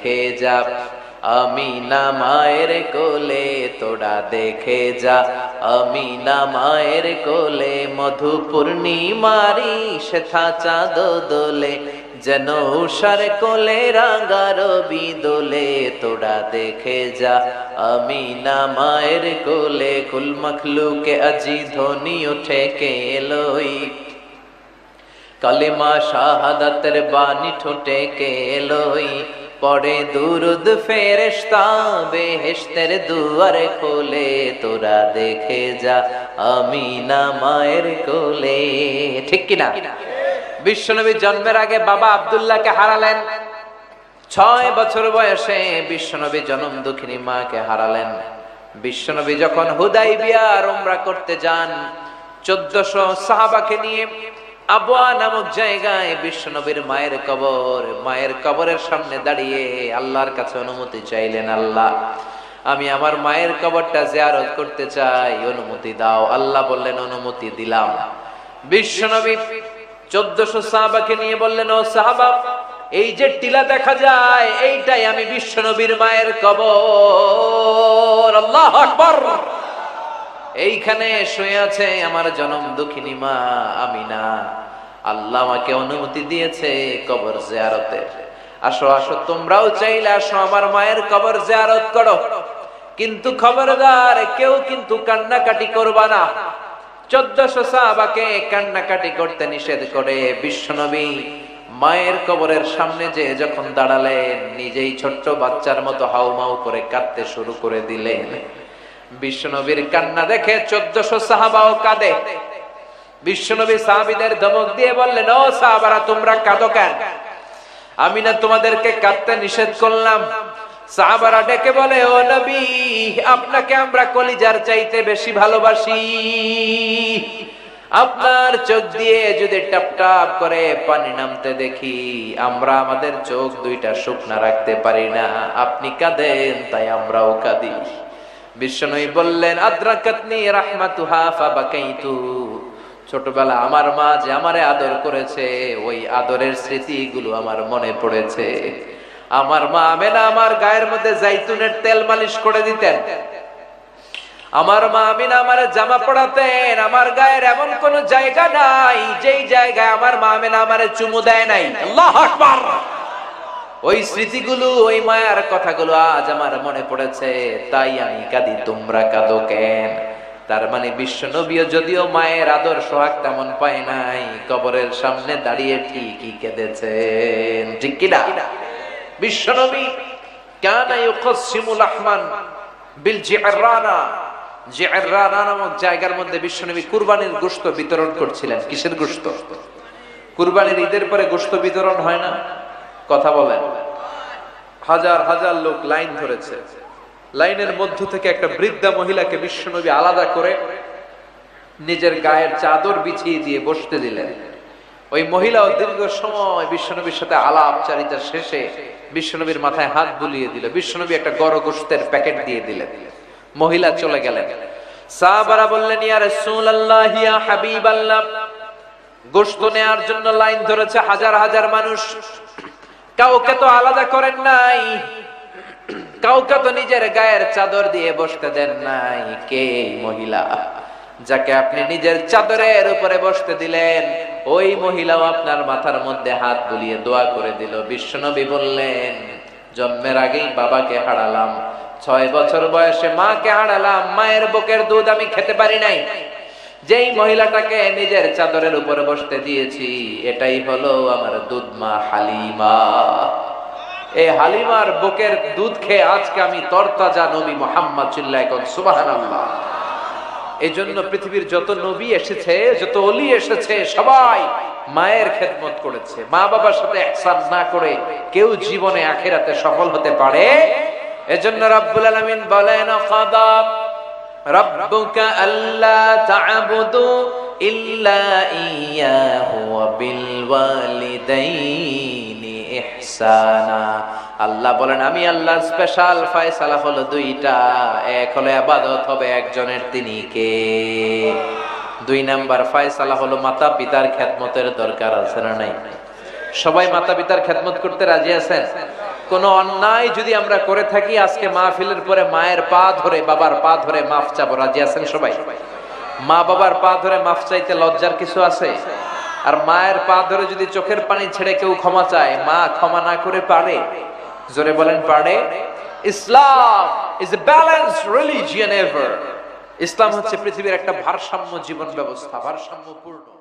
দেখে যা আমিনা মায়ের কোলে, তোরা দেখে যা আমিনা মায়ের কোলে, মধু পূর্ণিমারি শেথা চাঁদ দোলে, যেন উষার কোলে রাঙা রবি দোলে, তোরা দেখে যা আমিনা মায়ের কোলে। কুল মখলুকে আজি ধ্বনি উঠে কে এলোই, কালিমা শাহাদাতের বাণী ঠোঁটে কে এলোই, পড়ে দুরুদ ফেরেশতা বেহেশতের দুয়ারে খোলে, তোরা দেখে যা আমিনা মায়ের কোলে। ঠিক কিনা? বিশ্বনবী জন্মের আগে বাবা আব্দুল্লাহকে হারালেন। 6 বছর বয়সে বিশ্বনবী জনম দুঃখিনী মাকে হারালেন। বিশ্বনবী যখন হুদাইবিয়ার উমরা করতে যান, 1400 সাহাবাকে নিয়ে আবওয়া নামক জায়গায় বিশ্বনবীর মায়ের কবর, মায়ের কবরের সামনে দাঁড়িয়ে আল্লাহর কাছে অনুমতি চাইলেন, আল্লাহ আমি আমার মায়ের কবরটা জিয়ারত করতে চাই, অনুমতি দাও। আল্লাহ বললেন অনুমতি দিলাম। বিশ্বনবী 1400 সাহাবাকে নিয়ে বললেন, ও সাহাবা, এই যে টিলা দেখা যায় এইটাই আমি বিশ্বনবীর মায়ের কবর। আল্লাহু আকবার। এইখানে শুয়ে আছে আমার জনম দুঃখিনী মা আমিনা। আল্লাহ আমাকে অনুমতি দিয়েছে কবর জিয়ারতের। আসো আসো, তোমরাও চাইলে আসো আমার মায়ের কবর জিয়ারত করো, কিন্তু খবরদার কেউ কিন্তু কান্নাকাটি করবা না। 1400 সাহাবাকে কান্নাকাটি করতে নিষেধ করে বিশ্বনবী মায়ের কবরের সামনে যে যখন দাঁড়ালেন, নিজেই ছোট্ট বাচ্চার মতো হাউমাউ করে কাঁদতে শুরু করে দিলেন। বিশ্বনবীর কান্না দেখে 1400 সাহাবাও কাঁদে। বিশ্বনবী সাহাবীদের ধমক দিয়ে বললেন, ও সাহাবারা, তোমরা কাঁদো কেন? আমি না তোমাদেরকে কাঁদতে নিষেধ করলাম? সাহাবারা ডেকে বলে, ও নবী, আপনাকে আমরা কলিজার চাইতে বেশি ভালোবাসি। আপনার চোখ দিয়ে যদি টপ টপ করে পানি নামতে দেখি, আমরা আমাদের চোখ দুইটা শুকনা রাখতে পারি না। আপনি কাঁদেন তাই আমরাও কাঁদি। বিশ্বনবী বললেন, আদ্রাকাতনি রাহমাতুহা ফাবাকাইতু। ছোটবেলা আমার মা যে আমারে আদর করেছে, ওই আদরের স্মৃতিগুলো আমার মনে পড়েছে। আমার মা আমেনা আমার গায়ের মধ্যে জাইতুনের তেল মালিশ করে দিতেন। আমার মা আমিনা আমারে জামা পরাতেন। আমার গায়ের এমন কোন জায়গা নাই যেই জায়গায় আমার মা আমিনা আমারে চুমু দেয় নাই। আল্লাহু আকবার। ওই স্মৃতিগুলো, ওই মায়ার কথাগুলো আজ আমার মনে পড়েছে, তাই আমি কাঁদি। তোমরা কাঁদো কেন? তার মানে বিশ্বনবীও যদিও মায়ের আদর সোহাগ তেমন পায় নাই, কবরের সামনে দাঁড়িয়ে ঠিকই কেঁদেছেন। ঠিক কিনা? বিশ্বনবী কানা ইউকাসসিমু লাহমান বিল জি'রানা, জি'রানা নামক জায়গার মধ্যে বিশ্বনবী কুরবানির গোশত বিতরণ করছিলেন। কিসের গোশত? কুরবানির ঈদের পরে গোশত বিতরণ হয় না? কথা বলেন। হাজার হাজার লোক লাইন ধরেছে। লাইনের মধ্য থেকে একটা বৃদ্ধা মহিলাকে বিশ্বনবী আলাদা করে নিজের গায়ের চাদর বিছিয়ে দিয়ে বসতে দিলেন। ওই মহিলাও দীর্ঘ সময় বিশ্বনবীর সাথে আলাপচারিতা শেষে বিশ্বনবীর মাথায় হাত বুলিয়ে দিল। বিশ্বনবী একটা গড় গোশতের প্যাকেট দিয়ে দিলেন। মহিলা চলে গেলেন। সাহাবারা বললেন, ইয়া রাসূলুল্লাহ, ইয়া হাবিবাল্লাহ, গোশত নেয়ার জন্য লাইন ধরেছে হাজার হাজার মানুষ, কাউকে তো আলাদা করেন নাই, কাউকে তো নিজের গায়ের চাদর দিয়ে বসতে দেন নাই। কে মহিলা যাকে আপনি নিজের চাদরের উপরে বসতে দিলেন? ওই মহিলাও আপনার মাথার মধ্যে হাত বুলিয়ে দোয়া করে দিল। বিশ্বনবী বললেন, জন্মের আগেই বাবাকে হারালাম, 6 বছর বয়সে মাকে হারালাম, মায়ের বুকের দুধ আমি খেতে পারি নাই। যেই মহিলাটাকে নিজের চাদরের উপরে বসতে দিয়েছি, এটাই হলো আমার দুধ মা হালিমা। এই হালিমার বুকের দুধ খেয়ে আজকে আমি তরতাজা নবী মুহাম্মদ সাল্লাল্লাহু আলাইহি ওয়াসাল্লাম। সুবহানাল্লাহ। এই জন্য পৃথিবীর যত নবী এসেছে, যত ওলি এসেছে, সবাই মায়ের খেদমত করেছে। মা বাবার সাথে ইহসান না করে কেউ জীবনে আখিরাতে সফল হতে পারে? এজন্য রব্বুল আলামিন বলেন, কাদা রাব্বুকা আল্লা তা'বুদু ইল্লা ইয়াহু ওয়া বিল ওয়ালিদাইনি ইহসানা। আল্লাহ বলেন, আমি আল্লাহর স্পেশাল ফয়সালা হলো দুইটা। এক হলো ইবাদত হবে একজনের, তিনি কে? 2 নাম্বার ফয়সালা হলো মাতা পিতার খেদমতের দরকার আছে না নাই? সবাই মাতা পিতার খেদমত করতে রাজি আছেন? কোন অন্যায় যদি আমরা করে থাকি, আজকে মাহফিলের পরে মায়ের পা ধরে বাবার পা ধরে মাফ চাবো। রাজি আছেন সবাই? মা বাবার পা ধরে মাফ চাইতে লজ্জার কিছু আছে? আর মায়ের পা ধরে যদি চোখের পানি ছেড়ে কেউ ক্ষমা চায়, মা ক্ষমা না করে পারে? জোরে বলেন, পারে? Islam is a balanced religion ever. ইসলাম হচ্ছে পৃথিবীর একটা ভারসাম্য জীবন ব্যবস্থা, ভারসাম্যপূর্ণ।